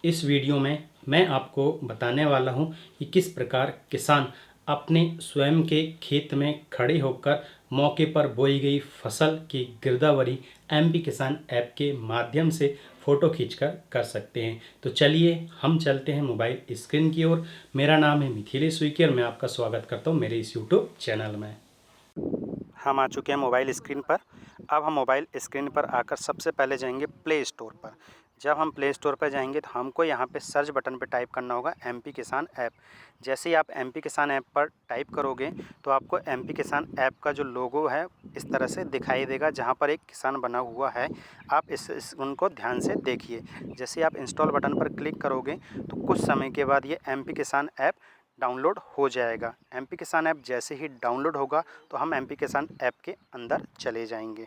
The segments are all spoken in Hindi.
इस वीडियो में मैं आपको बताने वाला हूं कि किस प्रकार किसान अपने स्वयं के खेत में खड़े होकर मौके पर बोई गई फसल की गिरदावरी एमपी किसान ऐप के माध्यम से फ़ोटो खींचकर कर सकते हैं। तो चलिए हम चलते हैं मोबाइल स्क्रीन की ओर। मेरा नाम है मिथिलेश उइके और मैं आपका स्वागत करता हूं मेरे इस यूट्यूब चैनल में। हम आ चुके हैं मोबाइल स्क्रीन पर। अब हम मोबाइल स्क्रीन पर आकर सबसे पहले जाएंगे प्ले स्टोर पर। जब हम प्ले स्टोर पर जाएंगे तो हमको यहाँ पे सर्च बटन पर टाइप करना होगा एमपी किसान ऐप। जैसे ही आप एमपी किसान ऐप पर टाइप करोगे तो आपको एमपी किसान ऐप का जो लोगो है इस तरह से दिखाई देगा, जहाँ पर एक किसान बना हुआ है। आप इस उनको ध्यान से देखिए। जैसे आप इंस्टॉल बटन पर क्लिक करोगे तो कुछ समय के बाद ये एमपी किसान ऐप डाउनलोड हो जाएगा। एमपी किसान ऐप जैसे ही डाउनलोड होगा तो हम एमपी किसान ऐप के अंदर चले जाएंगे।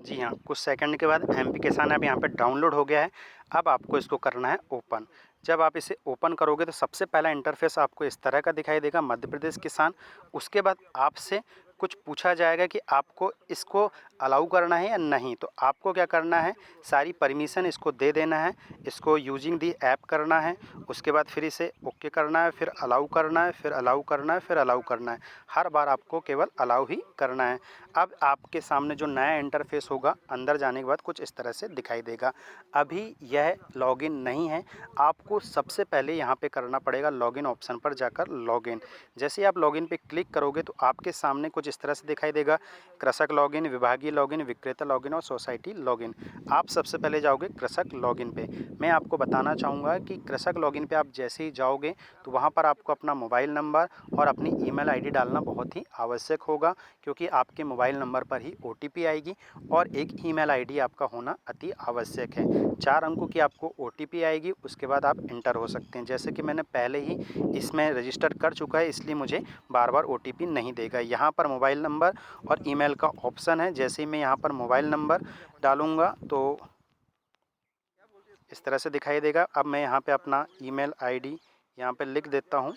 जी हाँ, कुछ सेकंड के बाद एमपी किसान ऐप यहाँ पे डाउनलोड हो गया है। अब आपको इसको करना है ओपन। जब आप इसे ओपन करोगे तो सबसे पहला इंटरफेस आपको इस तरह का दिखाई देगा, मध्य प्रदेश किसान। उसके बाद आपसे कुछ पूछा जाएगा कि आपको इसको अलाउ करना है या नहीं। तो आपको क्या करना है, सारी परमिशन इसको दे देना है, इसको यूजिंग दी ऐप करना है। उसके बाद फिर इसे ओके करना है, फिर अलाउ करना है, फिर अलाउ करना है, फिर अलाउ करना है। हर बार आपको केवल अलाउ ही करना है। अब आपके सामने जो नया इंटरफेस होगा अंदर जाने के बाद कुछ इस तरह से दिखाई देगा। अभी यह लॉगिन नहीं है, आपको सबसे पहले यहाँ पे करना पड़ेगा लॉगिन ऑप्शन पर जाकर लॉगिन। जैसे आप लॉगिन पे क्लिक करोगे तो आपके सामने कुछ इस तरह से दिखाई देगा, कृषक लॉगिन, विभागीय लॉगिन, विक्रेता लॉगिन और सोसाइटी लॉगिन। आप सबसे पहले जाओगे कृषक लॉगिन पे। मैं आपको बताना चाहूँगा कि कृषक लॉगिन पे आप जैसे ही जाओगे तो वहाँ पर आपको अपना मोबाइल नंबर और अपनी ईमेल आईडी डालना बहुत ही आवश्यक होगा, क्योंकि आपके मोबाइल नंबर पर ही ओटीपी आएगी और एक ईमेल आईडी आपका होना अति आवश्यक है। 4 अंकों की आपको ओटीपी आएगी, उसके बाद आप इंटर हो सकते हैं। जैसे कि मैंने पहले ही इसमें रजिस्टर कर चुका है, इसलिए मुझे बार-बार ओटीपी नहीं देगा। यहाँ पर मोबाइल नंबर और ईमेल का ऑप्शन है। जैसे ही मैं यहाँ पर मोबाइल नंबर डालूँगा तो इस तरह से दिखाई देगा। अब मैं यहाँ पे अपना ईमेल आईडी यहाँ पे लिख देता हूँ।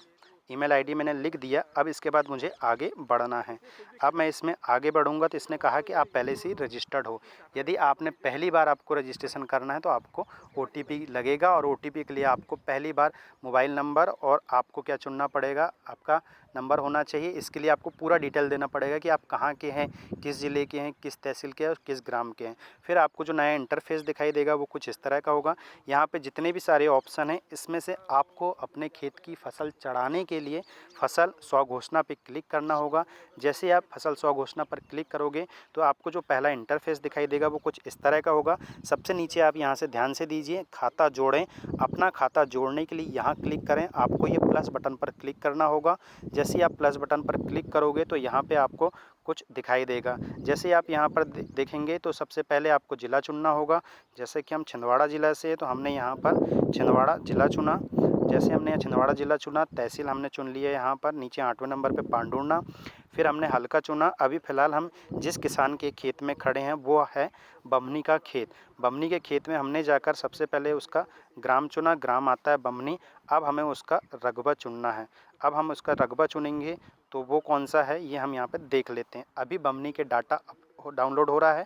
ईमेल आईडी मैंने लिख दिया। अब इसके बाद मुझे आगे बढ़ना है। अब मैं इसमें आगे बढ़ूँगा तो इसने कहा कि आप पहले से ही रजिस्टर्ड हो। यदि आपने पहली बार आपको रजिस्ट्रेशन करना है तो आपको ओटीपी लगेगा, और ओटीपी के लिए आपको पहली बार मोबाइल नंबर और आपको क्या चुनना पड़ेगा, आपका नंबर होना चाहिए। इसके लिए आपको पूरा डिटेल देना पड़ेगा कि आप कहाँ के हैं, किस ज़िले के हैं, किस तहसील के हैं और किस ग्राम के हैं। फिर आपको जो नया इंटरफेस दिखाई देगा वो कुछ इस तरह का होगा। यहाँ पे जितने भी सारे ऑप्शन हैं इसमें से आपको अपने खेत की फसल चढ़ाने के लिए फसल स्वघोषणा पे क्लिक करना होगा। जैसे आप फसल स्वघोषणा पर क्लिक करोगे तो आपको जो पहला इंटरफेस दिखाई देगा वो कुछ इस तरह का होगा। सबसे नीचे आप यहाँ से ध्यान से दीजिए, खाता जोड़ें। अपना खाता जोड़ने के लिए यहाँ क्लिक करें, आपको ये प्लस बटन पर क्लिक करना होगा। जैसे ही आप प्लस बटन पर क्लिक करोगे तो यहाँ पे आपको कुछ दिखाई देगा। जैसे आप यहाँ पर देखेंगे तो सबसे पहले आपको ज़िला चुनना होगा। जैसे कि हम छिंदवाड़ा ज़िला से है तो हमने यहाँ पर छिंदवाड़ा ज़िला चुना। जैसे हमने यहाँ छिंदवाड़ा ज़िला चुना, तहसील हमने चुन लिया यहाँ पर नीचे 8वें नंबर पे पांडुर्ना। फिर हमने हल्का चुना। अभी फ़िलहाल हम जिस किसान के खेत में खड़े हैं वो है बमनी का खेत। बमनी के खेत में हमने जाकर सबसे पहले उसका ग्राम चुना, ग्राम आता है बमनी। अब हमें उसका रकबा चुनना है। अब हम उसका रकबा चुनेंगे तो वो कौन सा है ये हम यहाँ पे देख लेते हैं। अभी बमनी के डाटा डाउनलोड हो रहा है।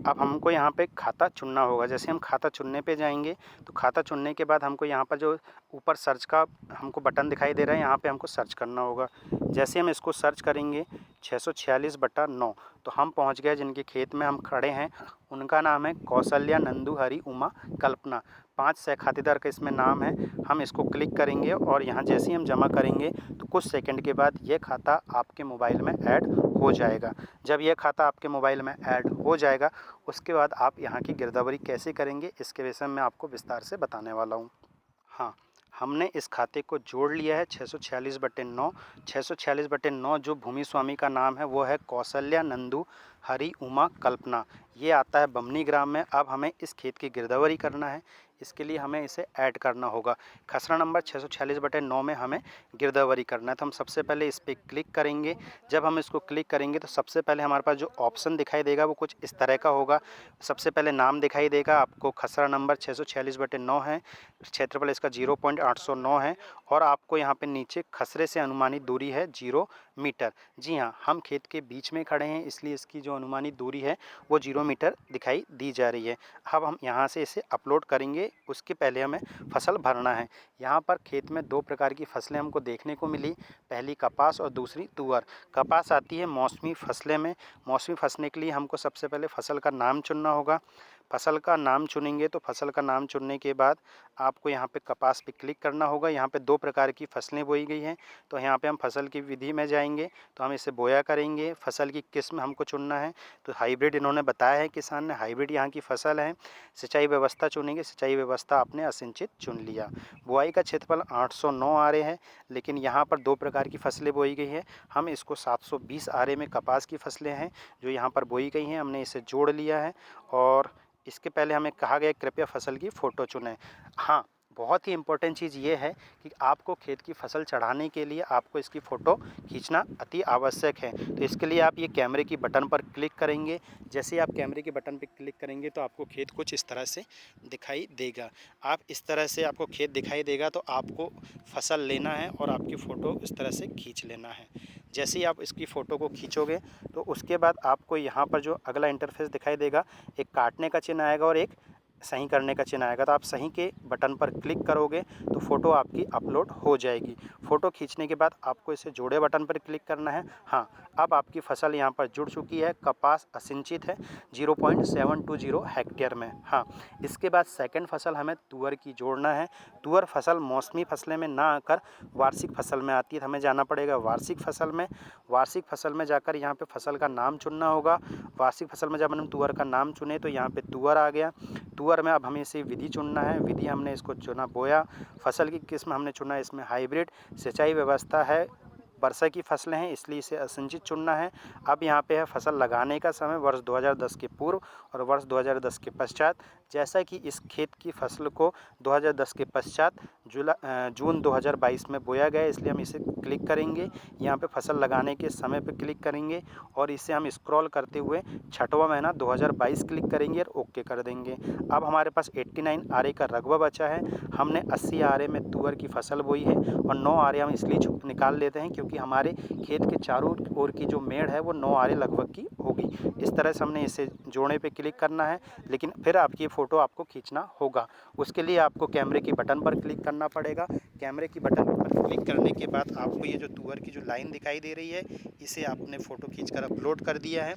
अब हमको यहाँ पे खाता चुनना होगा। जैसे हम खाता चुनने पे जाएंगे तो खाता चुनने के बाद हमको यहाँ पर जो ऊपर सर्च का हमको बटन दिखाई दे रहा है यहाँ पे हमको सर्च करना होगा। जैसे हम इसको सर्च करेंगे 646/9 तो हम पहुँच गए जिनके खेत में हम खड़े हैं। उनका नाम है कौशल्या, नंदू, हरी, उमा, कल्पना। 5 सहखातेदार का इसमें नाम है। हम इसको क्लिक करेंगे और यहाँ जैसे ही हम जमा करेंगे तो कुछ सेकंड के बाद ये खाता आपके मोबाइल में ऐड हो जाएगा। जब यह खाता आपके मोबाइल में ऐड हो जाएगा उसके बाद आप यहाँ की गिरदावरी कैसे करेंगे इसके विषय में आपको विस्तार से बताने वाला हूँ। हाँ, हमने इस खाते को जोड़ लिया है 646/9। 646/9 जो भूमि स्वामी का नाम है वो है कौशल्या, नंदू, हरी, उमा, कल्पना। ये आता है बमनी ग्राम में। अब हमें इस खेत की गिरदावरी करना है, इसके लिए हमें इसे ऐड करना होगा। खसरा नंबर 646/9 में हमें गिरदावरी करना है। तो हम सबसे पहले इस पर क्लिक करेंगे। जब हम इसको क्लिक करेंगे तो सबसे पहले हमारे पास जो ऑप्शन दिखाई देगा वो कुछ इस तरह का होगा। सबसे पहले नाम दिखाई देगा आपको, खसरा नंबर 646/9 है, क्षेत्रफल इसका 0.809 है और आपको यहाँ पे नीचे खसरे से अनुमानित दूरी है 0 मीटर। जी हाँ, हम खेत के बीच में खड़े हैं इसलिए इसकी जो अनुमानित दूरी है वो 0 मीटर दिखाई दी जा रही है। अब हम यहाँ से इसे अपलोड करेंगे जाएंगे उसके पहले हमें फसल भरना है। यहाँ पर खेत में 2 प्रकार की फसलें हमको देखने को मिली, पहली कपास और दूसरी तुअर। कपास आती है मौसमी फसलें में। मौसमी फसलें के लिए हमको सबसे पहले फसल का नाम चुनना होगा। फसल का नाम चुनेंगे तो फसल का नाम चुनने के बाद आपको यहाँ पे कपास पे क्लिक करना होगा। यहाँ पे 2 प्रकार की फसलें बोई गई हैं, तो यहाँ पे हम फसल की विधि में जाएंगे तो हम इसे बोया करेंगे। फसल की किस्म हमको चुनना है, तो हाइब्रिड इन्होंने बताया है किसान ने, हाइब्रिड यहाँ की फसल है। सिंचाई व्यवस्था चुनेंगे, सिंचाई व्यवस्था आपने असिंचित चुन लिया। बुआई का क्षेत्रफल 809 आरे है, लेकिन यहाँ पर 2 प्रकार की फसलें बोई गई है। हम इसको 720 आरे में कपास की फसलें हैं जो यहाँ पर बोई गई हैं, हमने इसे जोड़ लिया है। और इसके पहले हमें कहा गया कृपया फसल की फ़ोटो चुनें। हाँ, बहुत ही इम्पोर्टेंट चीज़ ये है कि आपको खेत की फसल चढ़ाने के लिए आपको इसकी फ़ोटो खींचना अति आवश्यक है। तो इसके लिए आप ये कैमरे की बटन पर क्लिक करेंगे। जैसे ही आप कैमरे के बटन पर क्लिक करेंगे तो आपको खेत कुछ इस तरह से दिखाई देगा। आप इस तरह से आपको खेत दिखाई देगा तो आपको फसल लेना है और आपकी फ़ोटो इस तरह से खींच लेना है। जैसे ही आप इसकी फ़ोटो को खींचोगे तो उसके बाद आपको यहाँ पर जो अगला इंटरफेस दिखाई देगा, एक काटने का चिन्ह आएगा और एक सही करने का चिन्ह आएगा। तो आप सही के बटन पर क्लिक करोगे तो फ़ोटो आपकी अपलोड हो जाएगी। फ़ोटो खींचने के बाद आपको इसे जोड़े बटन पर क्लिक करना है। हाँ, अब आपकी फसल यहाँ पर जुड़ चुकी है। कपास असिंचित है 0.720 हेक्टेयर में। हाँ, इसके बाद सेकंड फसल हमें तुअर की जोड़ना है। तुअर फसल मौसमी फसलें में ना आकर वार्षिक फसल में आती है, तो हमें जाना पड़ेगा वार्षिक फसल में। वार्षिक फसल में जाकर यहाँ पे फसल का नाम चुनना होगा। वार्षिक फसल में जब हमने तुअर का नाम चुने तो यहाँ पे तुअर आ गया। तुअर में अब हमें इसे विधि चुनना है। विधि हमने इसको चुना बोया। फसल की किस्म हमने चुना इसमें हाइब्रिड। सिंचाई व्यवस्था है वर्षा की फसलें हैं इसलिए इसे असिंचित चुनना है। अब यहाँ पे है फसल लगाने का समय वर्ष 2010 के पूर्व और वर्ष 2010 के पश्चात। जैसा कि इस खेत की फसल को 2010 के पश्चात जून 2022 में बोया गया, इसलिए हम इसे क्लिक करेंगे। यहाँ पे फसल लगाने के समय पे क्लिक करेंगे और इसे हम स्क्रॉल करते हुए 6वां महीना 2022 क्लिक करेंगे और ओके कर देंगे। अब हमारे पास 89 आरे का रकबा बचा है। हमने 80 आरे में तुअर की फसल बोई है और 9 आरे हम इसलिए निकाल लेते हैं क्योंकि हमारे खेत के चारों ओर की जो मेड़ है वो 9 आरे लगभग की होगी। इस तरह से हमने इसे जोड़ने पे क्लिक करना है, लेकिन फिर आपकी फ़ोटो आपको खींचना होगा। उसके लिए आपको कैमरे की बटन पर क्लिक करना पड़ेगा। कैमरे की बटन पर क्लिक करने के बाद आपको ये जो तुअर की जो लाइन दिखाई दे रही है इसे आपने फ़ोटो खींचकर अपलोड कर दिया है।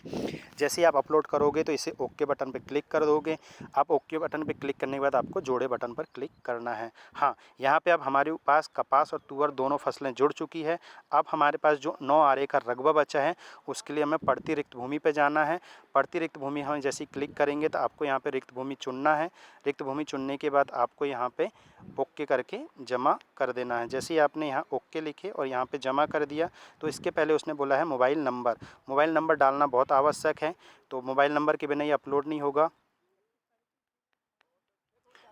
जैसे ही आप अपलोड करोगे तो इसे ओके बटन पर क्लिक कर दोगे। आप ओके बटन पर क्लिक करने के बाद आपको जोड़े बटन पर क्लिक करना है। हाँ, यहाँ पे अब हमारे पास कपास और तुअर दोनों फसलें जुड़ चुकी है। अब हमारे पास जो 9 आरे का रकबा बचा है उसके लिए हमें पड़ती रिक्त भूमि पे जाना है। पड़ती रिक्त भूमि हम जैसे ही क्लिक करेंगे तो आपको यहाँ पे रिक्त भूमि चुनना है। रिक्त भूमि चुनने के बाद आपको यहाँ पे ओके करके जमा कर देना है। जैसे ही आपने यहाँ ओके लिखे और यहाँ पे जमा कर दिया तो इसके पहले उसने बोला है मोबाइल नंबर। मोबाइल नंबर डालना बहुत आवश्यक है, तो मोबाइल नंबर के बिना ये अपलोड नहीं होगा।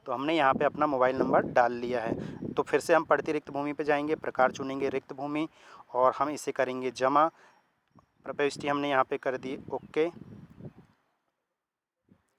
तो हमने यहाँ पे अपना मोबाइल नंबर डाल लिया है। तो फिर से हम पड़ती रिक्त भूमि पे जाएंगे, प्रकार चुनेंगे रिक्त भूमि और हम इसे करेंगे जमा। प्रविष्टि हमने यहाँ पे कर दी ओके।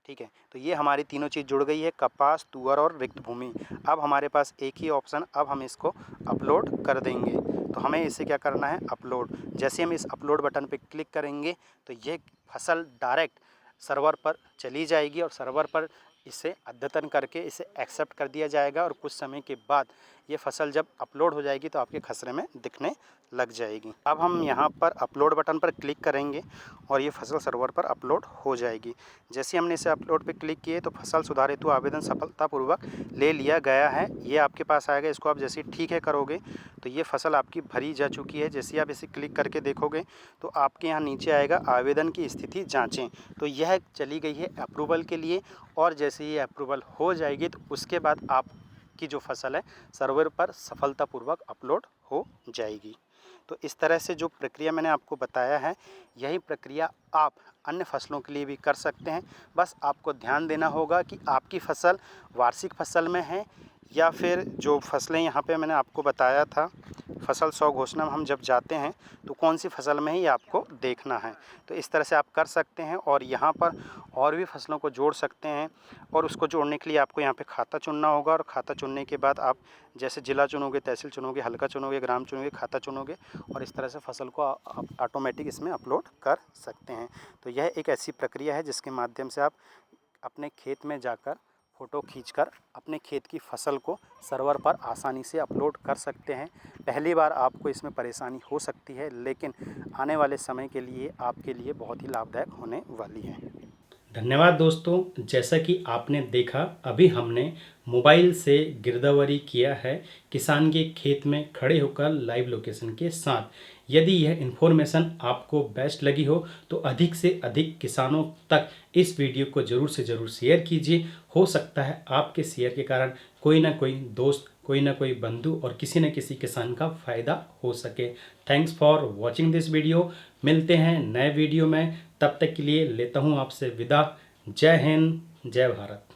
ठीक है, तो ये हमारी तीनों चीज़ जुड़ गई है, कपास, तुअर और रिक्त भूमि। अब हमारे पास एक ही ऑप्शन, अब हम इसको अपलोड कर देंगे। तो हमें इसे क्या करना है, अपलोड। जैसे हम इस अपलोड बटन पे क्लिक करेंगे तो ये फसल डायरेक्ट सर्वर पर चली जाएगी और सर्वर पर इसे अद्यतन करके इसे एक्सेप्ट कर दिया जाएगा और कुछ समय के बाद ये फसल जब अपलोड हो जाएगी तो आपके खसरे में दिखने लग जाएगी। अब हम यहाँ पर अपलोड बटन पर क्लिक करेंगे और ये फसल सर्वर पर अपलोड हो जाएगी। जैसे हमने इसे अपलोड पे क्लिक किए तो फसल सुधार हेतु आवेदन सफलतापूर्वक ले लिया गया है, ये आपके पास आएगा। इसको आप जैसे ठीक है करोगे तो ये फसल आपकी भरी जा चुकी है। जैसे आप इसे क्लिक करके देखोगे तो आपके यहाँ नीचे आएगा आवेदन की स्थिति जाँचें, तो यह चली गई है अप्रूवल के लिए। और जैसे ये अप्रूवल हो जाएगी तो उसके बाद आपकी जो फसल है सर्वर पर सफलतापूर्वक अपलोड हो जाएगी। तो इस तरह से जो प्रक्रिया मैंने आपको बताया है यही प्रक्रिया आप अन्य फसलों के लिए भी कर सकते हैं। बस आपको ध्यान देना होगा कि आपकी फसल वार्षिक फसल में है या फिर जो फसलें यहाँ पे मैंने आपको बताया था फसल 100 घोषणा में हम जब जाते हैं तो कौन सी फसल में ही आपको देखना है। तो इस तरह से आप कर सकते हैं और यहाँ पर और भी फसलों को जोड़ सकते हैं। और उसको जोड़ने के लिए आपको यहाँ पे खाता चुनना होगा और खाता चुनने के बाद आप जैसे ज़िला चुनोगे, तहसील चुनोगे, हल्का चुनोगे, ग्राम चुनोगे, खाता चुनोगे और इस तरह से फसल को आप ऑटोमेटिक इसमें अपलोड कर सकते हैं। तो यह एक ऐसी प्रक्रिया है जिसके माध्यम से आप अपने खेत में जाकर फ़ोटो खींचकर अपने खेत की फसल को सर्वर पर आसानी से अपलोड कर सकते हैं। पहली बार आपको इसमें परेशानी हो सकती है, लेकिन आने वाले समय के लिए आपके लिए बहुत ही लाभदायक होने वाली है। धन्यवाद दोस्तों, जैसा कि आपने देखा अभी हमने मोबाइल से गिरदावरी किया है किसान के खेत में खड़े होकर लाइव लोकेशन के साथ। यदि यह इन्फॉर्मेशन आपको बेस्ट लगी हो तो अधिक से अधिक किसानों तक इस वीडियो को ज़रूर से ज़रूर शेयर कीजिए। हो सकता है आपके शेयर के कारण कोई ना कोई दोस्त, कोई ना कोई बंधु और किसी न किसी किसान का फ़ायदा हो सके। Thanks for watching this video. मिलते हैं नए वीडियो में, तब तक के लिए लेता हूँ आपसे विदा। जय हिंद, जय भारत।